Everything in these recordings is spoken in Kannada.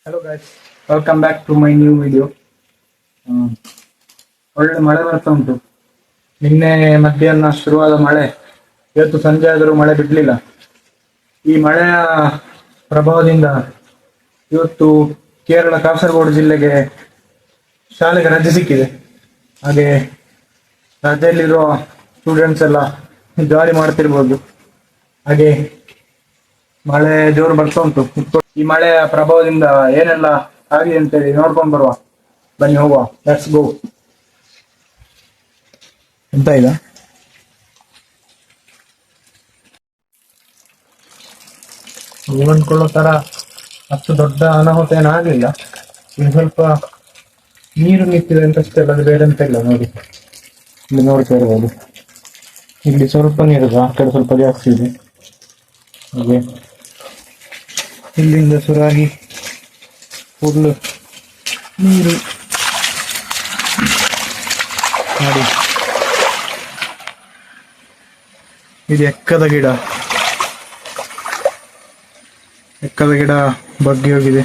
Hello guys, welcome back to my new video. ಒಳ್ಳೆ ಮಳೆ ಬರ್ತಾ ಉಂಟು. ನಿನ್ನೆ ಮಧ್ಯಾಹ್ನ ಶುರುವಾದ ಮಳೆ ಇವತ್ತು ಸಂಜೆ ಆದರೂ ಮಳೆ ಬಿಡ್ಲಿಲ್ಲ. ಈ ಮಳೆಯ ಪ್ರಭಾವದಿಂದ ಇವತ್ತು ಕೇರಳ ಕಾಸರಗೋಡು ಜಿಲ್ಲೆಗೆ ಶಾಲೆಗೆ ರಜೆ ಸಿಕ್ಕಿದೆ. ಹಾಗೆ ರಜೆಯಲ್ಲಿರುವ ಸ್ಟೂಡೆಂಟ್ಸ್ ಎಲ್ಲ ಜಾಲಿ ಮಾಡ್ತಿರ್ಬೋದು. ಹಾಗೆ ಮಳೆ ಜೋರು ಬರ್ತಾ ಉಂಟು. ಈ ಮಳೆಯ ಪ್ರಭಾವದಿಂದ ಏನೆಲ್ಲ ಆಗಿದೆ ಅಂತೇಳಿ ನೋಡ್ಕೊಂಡು ಬರುವ. ಬನ್ನಿ ಹೋಗುವ, ಲೆಟ್ಸ್ ಗೋ. ಎಂತ ಈಗ ನೀವು ಅಂದ್ಕೊಳ್ಳೋ ತರ ಅಷ್ಟು ದೊಡ್ಡ ಅನಾಹುತ ಏನಾಗಲಿಲ್ಲ. ಇಲ್ಲಿ ಸ್ವಲ್ಪ ನೀರು ನಿಂತಿದೆ ಅಂತಷ್ಟೇ, ಅಲ್ಲ ಬೇರೆ ಅಂತ ಇಲ್ಲ. ನೋಡಿ, ಇಲ್ಲಿ ನೋಡ್ತಾ ಇರ್ಬೋದು, ಇಲ್ಲಿ ಸ್ವಲ್ಪ ನೀರಿದೆ, ಆ ಕಡೆ ಸ್ವಲ್ಪ ಜಾಸ್ತಿ ಇದೆ. ಹಾಗೆ ಇಲ್ಲಿಂದ ಸುರಾಗಿ ಫುಲ್ ನೀರು ನೋಡಿ. ಇದು ಎಕ್ಕದ ಗಿಡ ಬಗ್ಗಿ ಹೋಗಿದೆ.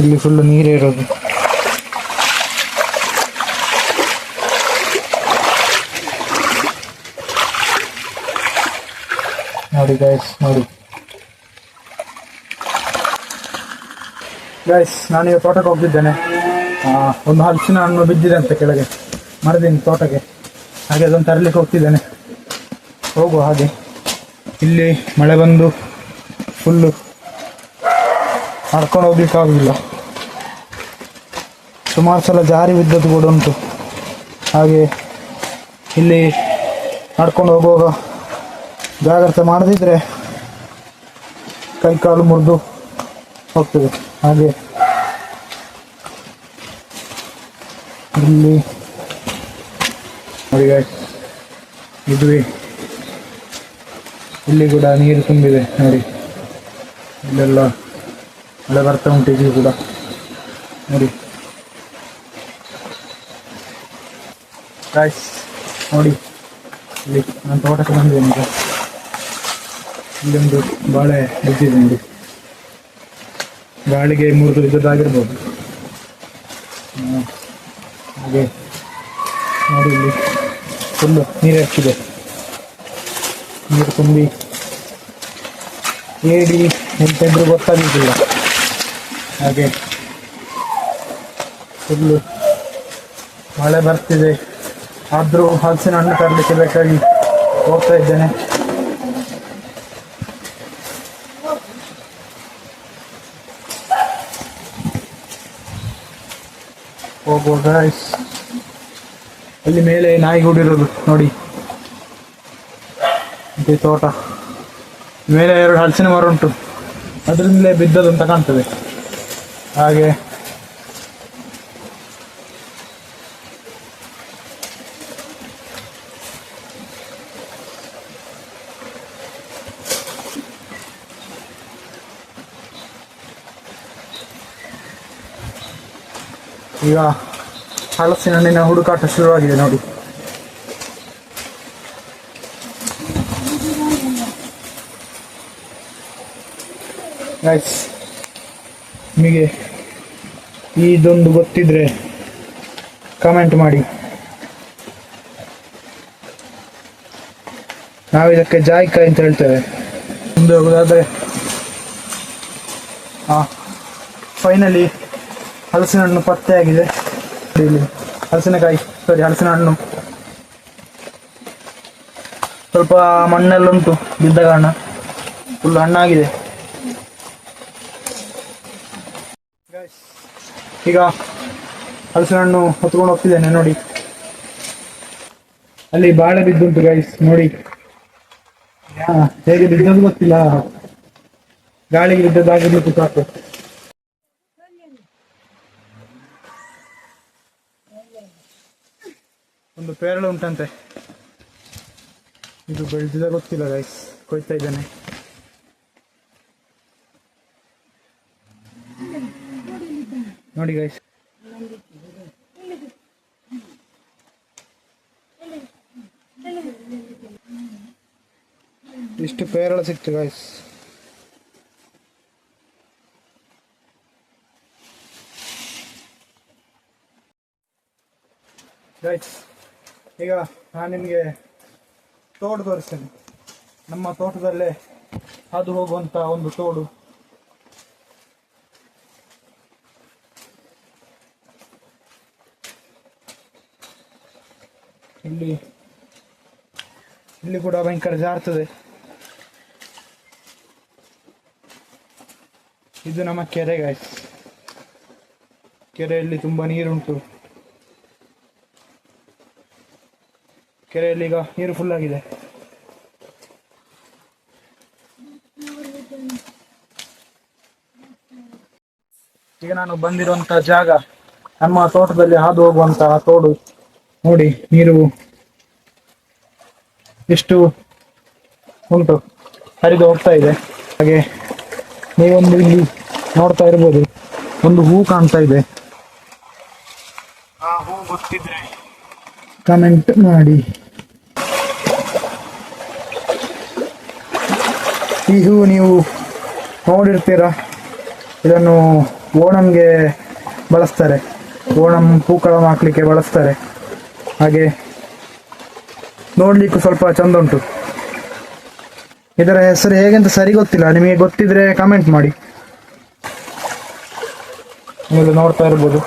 ಇಲ್ಲಿ ಫುಲ್ ನೀರೇ ಇರೋದು. ನೋಡಿ ಗೈಸ್, ನೋಡಿ ಗೈಸ್, ನಾನೀಗ ತೋಟಕ್ಕೆ ಹೋಗ್ತಿದ್ದೇನೆ. ಒಂದು ಹಲಸಿನ ಹಣ್ಣು ಬಿದ್ದಿದೆ ಅಂತ ಕೆಳಗೆ ಮರದಿಂದ ತೋಟಕ್ಕೆ, ಹಾಗೆ ಅದನ್ನು ತರಲಿಕ್ಕೆ ಹೋಗ್ತಿದ್ದೇನೆ. ಹೋಗುವ ಹಾಗೆ. ಇಲ್ಲಿ ಮಳೆ ಬಂದು ಫುಲ್ಲು ನಡ್ಕೊಂಡು ಹೋಗ್ಲಿಕ್ಕಾಗಲಿಲ್ಲ. ಸುಮಾರು ಸಲ ಜಾರಿ ಬಿದ್ದದ್ದು ಕೂಡ ಉಂಟು. ಹಾಗೆ ಇಲ್ಲಿ ನಡ್ಕೊಂಡು ಹೋಗುವಾಗ ಜಾಗ್ರತೆ ಮಾಡದಿದ್ರೆ ಕೈ ಕಾಲು ಮುರಿದು ಹೋಗ್ತದೆ. ಹಾಗೆ ಇಲ್ಲಿ ನೋಡಿ ಗೈಸ್, ಇದುವೇ ಇಲ್ಲಿ ಕೂಡ ನೀರು ತುಂಬಿದೆ. ನೋಡಿ, ಇಲ್ಲೆಲ್ಲ ಮಳೆ ಬರ್ತಾ ಉಂಟು. ಇದು ಕೂಡ ನೋಡಿ ಗೈಸ್, ನೋಡಿ ಇಲ್ಲಿ ನಾನು ತೋಟಕ್ಕೆ ಬಂದಿದ್ದೇನೆ. ಈಗ ಇಲ್ಲೊಂದು ಬಾಳೆ ಬಿದ್ದಿದೆ ನೋಡಿ, ಗಾಳಿಗೆ ಮುರಿದು ಬಿದ್ದದ್ದಾಗಿರ್ಬೋದು. ಹಾಗೆ ನೋಡಿ, ಇಲ್ಲಿ ಫುಲ್ಲು ನೀರು ಹೆಚ್ಚಿದೆ. ನೀರು ತುಂಬಿ ಏಡಿ ಎಂತೆಂದ್ರೂ ಗೊತ್ತಾಗಿದ್ದಿಲ್ಲ. ಹಾಗೆ ಫುಲ್ಲು ಮಳೆ ಬರ್ತಿದೆ. ಆದರೂ ಹಲಸಿನ ಹಣ್ಣು ತರಲಿಕ್ಕೆ ಬೇಕಾಗಿ ಹೋಗ್ತಾ ಇದ್ದೇನೆ. ಹೋಗುವ ಗೈಸ್. ಅಲ್ಲಿ ಮೇಲೆ ನಾಯಿ ಗೂಡಿರೋದು ನೋಡಿ, ಈ ತೋಟ ಮೇಲೆ 2 ಹಲಸಿನ ಮರ ಉಂಟು, ಅದರಿಂದಲೇ ಬಿದ್ದದು ಅಂತ ಕಾಣ್ತದೆ. ಹಾಗೆ ಈಗ ಹಲಸಿನ ಹಣ್ಣಿನ ಹುಡುಕಾಟ ಶುರುವಾಗಿದೆ ನೋಡಿ. ಗೈಸ್, ನಿಮಗೆ ಇದೊಂದು ಗೊತ್ತಿದ್ರೆ ಕಮೆಂಟ್ ಮಾಡಿ. ನಾವಿದಕ್ಕೆ ಜಾಯಿಕಾಯಿ ಅಂತ ಹೇಳ್ತೇವೆ. ಮುಂದೆ ಹೋಗೋದಾದ್ರೆ ಫೈನಲಿ ಹಲಸಿನ ಹಣ್ಣು ಪತ್ತೆಯಾಗಿದೆ. ಇಲ್ಲಿ ಹಲಸಿನ ಹಣ್ಣು ಸ್ವಲ್ಪ ಮಣ್ಣೆಲ್ಲುಂಟು ಬಿದ್ದ ಕಾರಣ ಫುಲ್ ಹಣ್ಣಾಗಿದೆ. ಈಗ ಹಲಸಿನ ಹಣ್ಣು ಹೊತ್ಕೊಂಡು ಹೋಗ್ತಿದ್ದೇನೆ ನೋಡಿ. ಅಲ್ಲಿ ಬಾಳೆ ಬಿದ್ದುಂಟು ಗೈಸ್, ನೋಡಿ. ಹೇಗೆ ಬಿದ್ದದ್ದು ಗೊತ್ತಿಲ್ಲ, ಗಾಳಿಗೆ ಬಿದ್ದದ್ದಾಗಿರ್ಲಿಕ್ಕೆ ಸಾಕು. ಒಂದು ಪೇರಳೆ ಉಂಟಂತೆ, ಇದು ಬೆಳೆದಿದೆ ಗೊತ್ತಿಲ್ಲ ಗೈಸ್. ಕೊಯ್ತಾ ಇದ್ದೇನೆ. ನೋಡಿ ಗೈಸ್, ಇಷ್ಟು ಪೇರಳೆ ಸಿಕ್ತು ಗೈಸ್. ಗೈಸ್, ಈಗ ನಾನು ನಿಮಗೆ ತೋಡು ತೋರಿಸ್ತೇನೆ. ನಮ್ಮ ತೋಟದಲ್ಲೇ ಹಾದು ಹೋಗುವಂತ ಒಂದು ತೋಡು. ಇಲ್ಲಿ ಕೂಡ ಭಯಂಕರ ಜಾರ್ತದೆ. ಇದು ನಮ್ಮ ಕೆರೆ ಗೈಸ್. ಕೆರೆಯಲ್ಲಿ ತುಂಬಾ ನೀರುಂಟು. ಕೆರೆಯಲ್ಲಿ ಈಗ ನೀರು ಫುಲ್ ಆಗಿದೆ. ಈಗ ನಾನು ಬಂದಿರುವಂತ ಜಾಗ ನಮ್ಮ ತೋಟದಲ್ಲಿ ಹಾದು ಹೋಗುವಂತಹ ತೋಡು. ನೋಡಿ ನೀರು ಎಷ್ಟು ಉಂಟು, ಹರಿದು ಹೋಗ್ತಾ ಇದೆ. ಹಾಗೆ ನೀವೊಂದು ಇಲ್ಲಿ ನೋಡ್ತಾ ಇರ್ಬೋದು, ಒಂದು ಹೂ ಕಾಣ್ತಾ ಇದೆ. ಆ ಹೂ ಗೊತ್ತಿದ್ರೆ ಕಮೆಂಟ್ ಮಾಡಿ. ಈ ಹೂ ನೀವು ನೋಡಿರ್ತೀರಾ, ಇದನ್ನು ಓಣಂಗೆ ಬಳಸ್ತಾರೆ, ಓಣಂ ಪೂಕಳ ಹಾಕ್ಲಿಕ್ಕೆ ಬಳಸ್ತಾರೆ. ಹಾಗೆ ನೋಡ್ಲಿಕ್ಕೂ ಸ್ವಲ್ಪ ಚಂದ ಉಂಟು. ಇದರ ಹೆಸರು ಹೇಗೆಂತ ಸರಿ ಗೊತ್ತಿಲ್ಲ, ನಿಮಗೆ ಗೊತ್ತಿದ್ರೆ ಕಮೆಂಟ್ ಮಾಡಿ. ನೀವು ನೋಡ್ತಾ ಇರ್ಬೋದು.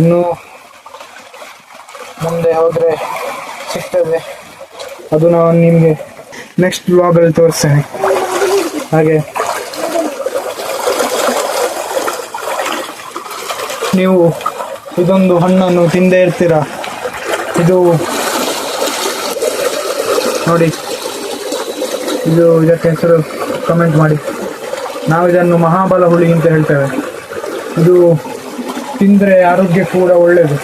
ಇನ್ನು ಮುಂದೆ ಹೋದ್ರೆ ಸಿಗ್ತದೆ, ಅದು ನಾನು ನಿಮಗೆ ನೆಕ್ಸ್ಟ್ ವ್ಲಾಗಲ್ಲಿ ತೋರಿಸ್ತೇನೆ. ಹಾಗೆ ನೀವು ಇದೊಂದು ಹಣ್ಣನ್ನು ತಿಂದೇ ಇರ್ತೀರಾ. ಇದು ನೋಡಿ, ಇದಕ್ಕೆ ಹೆಸರು ಕಮೆಂಟ್ ಮಾಡಿ. ನಾವು ಇದನ್ನು ಮಹಾಬಲ ಹುಳಿ ಅಂತ ಹೇಳ್ತೇವೆ. ಇದು ತಿಂದರೆ ಆರೋಗ್ಯ ಕೂಡ ಒಳ್ಳೆಯದು.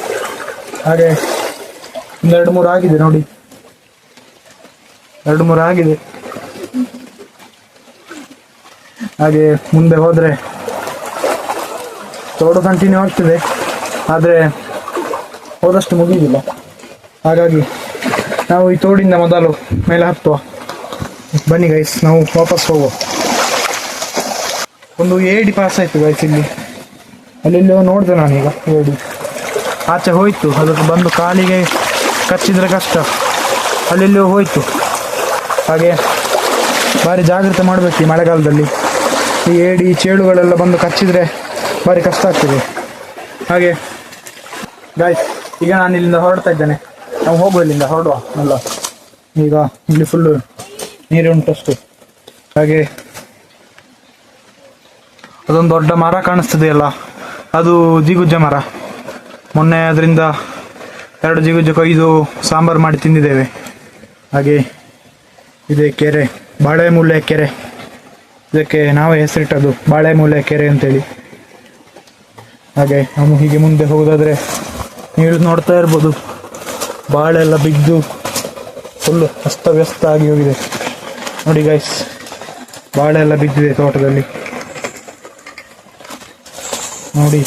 ಹಾಗೆ ಒಂದು 2-3 ಆಗಿದೆ ನೋಡಿ, 2-3 ಆಗಿದೆ. ಹಾಗೆ ಮುಂದೆ ಹೋದರೆ ತೋಡು ಕಂಟಿನ್ಯೂ ಆಗ್ತದೆ, ಆದರೆ ಹೋದಷ್ಟು ಮುಗಿಯುವುದಿಲ್ಲ. ಹಾಗಾಗಿ ನಾವು ಈ ತೋಡಿಂದ ಮೊದಲು ಮೇಲೆ ಹತ್ತುವ. ಬನ್ನಿ ಗೈಸ್, ನಾವು ವಾಪಸ್ ಹೋಗುವ. ಒಂದು ಏಡಿ ಪಾಸ್ ಆಯಿತು ಗೈಸ್ ಇಲ್ಲಿ. ಅಲ್ಲೆಲ್ಲೋ ನೋಡಿದೆ ನಾನೀಗ ಏಡಿ ಆಚೆ ಹೋಯ್ತು. ಅದಕ್ಕೆ ಬಂದು ಕಾಲಿಗೆ ಕಚ್ಚಿದ್ರೆ ಕಷ್ಟ, ಅಲ್ಲೆಲ್ಲೋ ಹೋಯ್ತು. ಹಾಗೆ ಭಾರಿ ಜಾಗ್ರತೆ ಮಾಡಬೇಕು ಈ ಮಳೆಗಾಲದಲ್ಲಿ. ಈ ಏಡಿ ಚೇಳುಗಳೆಲ್ಲ ಬಂದು ಕಚ್ಚಿದ್ರೆ ಭಾರಿ ಕಷ್ಟ ಆಗ್ತದೆ. ಹಾಗೆ ಗಾಯ್ಸ್, ಈಗ ನಾನು ಇಲ್ಲಿಂದ ಹೊರಡ್ತಾ ಇದ್ದೇನೆ. ನಾವು ಹೋಗುವ, ಇಲ್ಲಿಂದ ಹೊರಡುವ ಅಲ್ಲ. ಈಗ ಇಲ್ಲಿ ಫುಲ್ಲು ನೀರುಂಟಷ್ಟು. ಹಾಗೆ ಅದೊಂದು ದೊಡ್ಡ ಮರ ಕಾಣಿಸ್ತದೆಯಲ್ಲ, ಅದು ಜಿಗುಜ್ಜೆ ಮರ. ಮೊನ್ನೆ ಅದರಿಂದ 2 ಜಿಗುಜ್ಜೆ ಕೊಯ್ದು ಸಾಂಬಾರು ಮಾಡಿ ತಿಂದಿದ್ದೇವೆ. ಹಾಗೆ ಇದೆ ಕೆರೆ, ಬಾಳೆಮೂಲೆ ಕೆರೆ. ಇದಕ್ಕೆ ನಾವೇ ಹೆಸರಿಟ್ಟದ್ದು ಬಾಳೆಮೂಲೆ ಕೆರೆ ಅಂತೇಳಿ. ಹಾಗೆ ನಾವು ಹೀಗೆ ಮುಂದೆ ಹೋಗೋದಾದ್ರೆ ನೀವು ನೋಡ್ತಾ ಇರ್ಬೋದು, ಬಾಳೆ ಎಲ್ಲ ಬಿದ್ದು ಫುಲ್ಲು ಅಸ್ತವ್ಯಸ್ತ ಆಗಿ ಹೋಗಿದೆ. ನೋಡಿ ಗೈಸ್, ಬಾಳೆ ಎಲ್ಲ ಬಿದ್ದಿದೆ ತೋಟದಲ್ಲಿ ನೋಡಿ.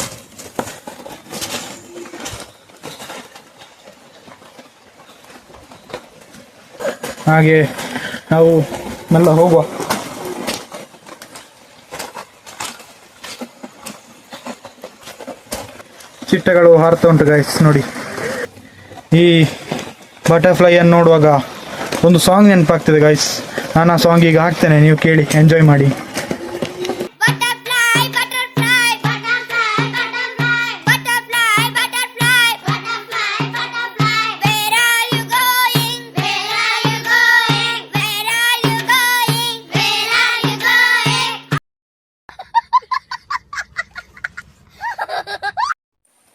ಹಾಗೆ ನಾವು ಮೆಲ್ಲ ಹೋಗುವ. ಚಿಟ್ಟೆಗಳು ಹಾರ್ತಾ ಉಂಟು ಗೈಸ್ ನೋಡಿ. ಈ ಬಟರ್ಫ್ಲೈಯನ್ನು ನೋಡುವಾಗ ಒಂದು ಸಾಂಗ್ ನೆನಪಾಗ್ತದೆ ಗೈಸ್. ನಾನು ಆ ಸಾಂಗ್ ಈಗ ಹಾಕ್ತೇನೆ, ನೀವು ಕೇಳಿ ಎಂಜಾಯ್ ಮಾಡಿ.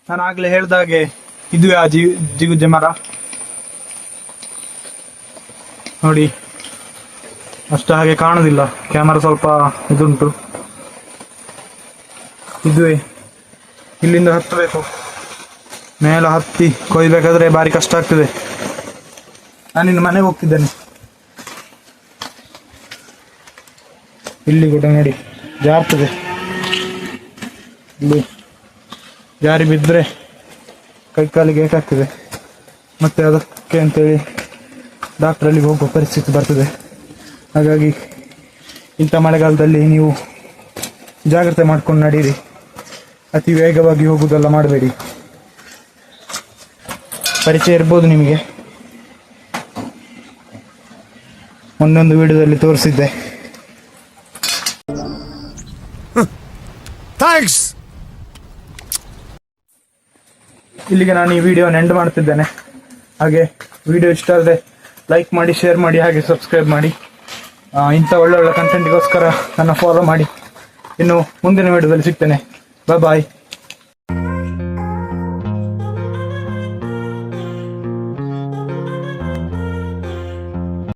ನಾನು ಆಗ್ಲೇ ಹೇಳ್ದಾಗೆ ಇದುವೇ ಆ ಜಿಗುಜ್ಜೆ ಮರ ನೋಡಿ. ಅಷ್ಟು ಹಾಗೆ ಕಾಣುದಿಲ್ಲ, ಕ್ಯಾಮರಾ ಸ್ವಲ್ಪ ಇದುಂಟು. ಇದುವೇ, ಇಲ್ಲಿಂದ ಹತ್ತಬೇಕು. ಮೇಲೆ ಹತ್ತಿ ಕೊಯ್ಬೇಕಾದ್ರೆ ಭಾರಿ ಕಷ್ಟ ಆಗ್ತದೆ. ನಾನಿನ್ನು ಮನೆಗೆ ಹೋಗ್ತಿದ್ದೇನೆ. ಇಲ್ಲಿ ಕೂಡ ನೋಡಿ ಜಾರ್ತದೆ. ಇಲ್ಲಿ ಜಾರಿ ಬಿದ್ದರೆ ಕೈಕಾಲಿಗೆ ಏಟಾಗ್ತದೆ, ಮತ್ತೆ ಅದಕ್ಕೆ ಅಂತೇಳಿ ಡಾಕ್ಟ್ರಲ್ಲಿ ಹೋಗುವ ಪರಿಸ್ಥಿತಿ ಬರ್ತದೆ. ಹಾಗಾಗಿ ಇಂಥ ಮಳೆಗಾಲದಲ್ಲಿ ನೀವು ಜಾಗ್ರತೆ ಮಾಡ್ಕೊಂಡು ನಡೀರಿ. ಅತಿ ವೇಗವಾಗಿ ಹೋಗುವುದೆಲ್ಲ ಮಾಡಬೇಡಿ. ಪರಿಚಯ ಇರ್ಬೋದು ನಿಮಗೆ, ಒಂದೊಂದು ವಿಡಿಯೋದಲ್ಲಿ ತೋರಿಸಿದ್ದೆ. ಥ್ಯಾಂಕ್ಸ್. ಇಲ್ಲಿಗೆ ನಾನು ಈ ವಿಡಿಯೋನ ಎಂಡ್ ಮಾಡ್ತಿದ್ದೇನೆ. ಹಾಗೆ ವಿಡಿಯೋ ಇಷ್ಟ ಆದರೆ ಲೈಕ್ ಮಾಡಿ, ಶೇರ್ ಮಾಡಿ, ಹಾಗೆ ಸಬ್ಸ್ಕ್ರೈಬ್ ಮಾಡಿ. ಇಂಥ ಒಳ್ಳೊಳ್ಳೆ ಕಂಟೆಂಟ್ಗೋಸ್ಕರ ನನ್ನ ಫಾಲೋ ಮಾಡಿ. ಇನ್ನು ಮುಂದಿನ ವಿಡಿಯೋದಲ್ಲಿ ಸಿಗ್ತೇನೆ. ಬಾಯ್.